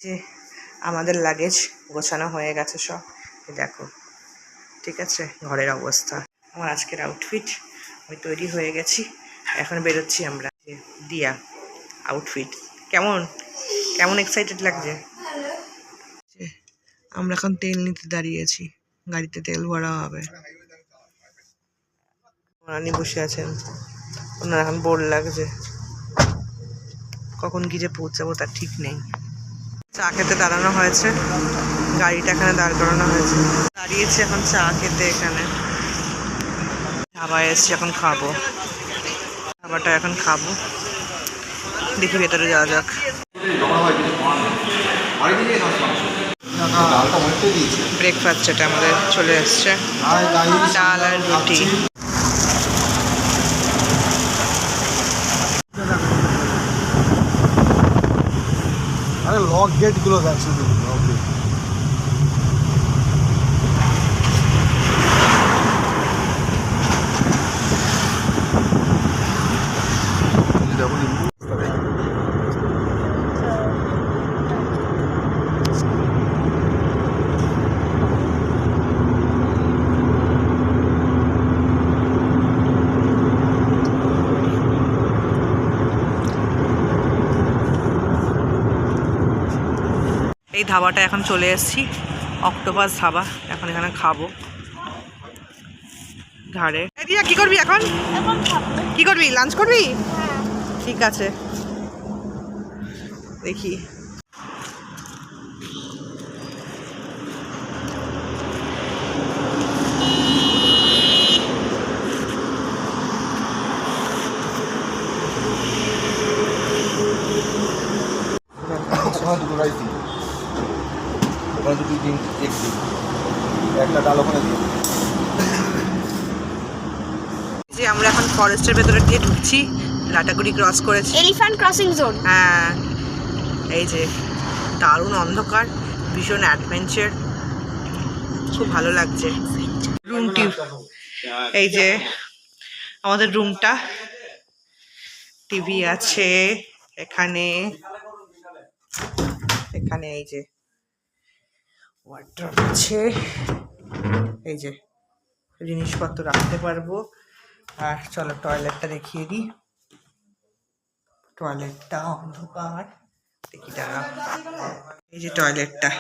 যে আমাদের লাগেজ গোছানো হয়ে গেছে সব, দেখো। ঠিক আছে, ঘরের অবস্থা। আমার আজকের আউটফিট, আমি তৈরি হয়ে গেছি, এখন বেরোচ্ছি আমরা। দিয়া আউটফিট কেমন কেমন এক্সাইটেড লাগছে? আমরা এখন তেল নিতে দাঁড়িয়েছি, গাড়িতে তেল ভরা হবে। রানী বসে আছেন, ওনার এখন বোর লাগছে, কখন কি যে পৌঁছাবো তার ঠিক নেই। চা খেতে দাঁড়ানো হয়েছে, গাড়িটা এখানে দাঁড় করানো হয়েছে, দাঁড়িয়েছি এখন চা খেতে। এখানে খাবার এসছি, এখন খাবো খাবারটা, এখন খাবো। দেখি ভেতরে যাওয়া যাক। ব্রেকফাস্ট যেটা আমাদের চলে এসছে, ডাল আর রুটি। আরে লক গেট গুলো দেখছো, লক গেট। এই ধাবাটা এখন চলে এসেছি, অক্টোপাস ধাবা। এখন এখানে খাবো ধারে। দিয়া কি করবি এখন? কি করবি, লাঞ্চ করবি? ঠিক আছে, দেখি। দুটো রাইস দিন, ওখানে দুটো দিন, এক দিন একটা ডাল ওখানে দিন। যে আমরা এখন ফরেস্টের ভেতরে দিয়ে ঢুকছি, লাটাগুড়ি ক্রস করেছি, এলিফ্যান্ট ক্রসিং জোন। হ্যাঁ, এই যে দারুণ অন্ধকার, ভীষণ অ্যাডভেঞ্চার, খুব ভালো লাগছে। রুমটি, এই যে আমাদের রুমটা, টিভি আছে এখানে, এখানে এই যে ওয়ার্ড্রপ আছে, এই যে জিনিসপত্র রাখতে পারবো। আর চলো টয়লেটটা দেখিয়ে দিই, টয়লেটটা অন্ধকার, দেখি দাঁড়া, এই যে টয়লেটটা।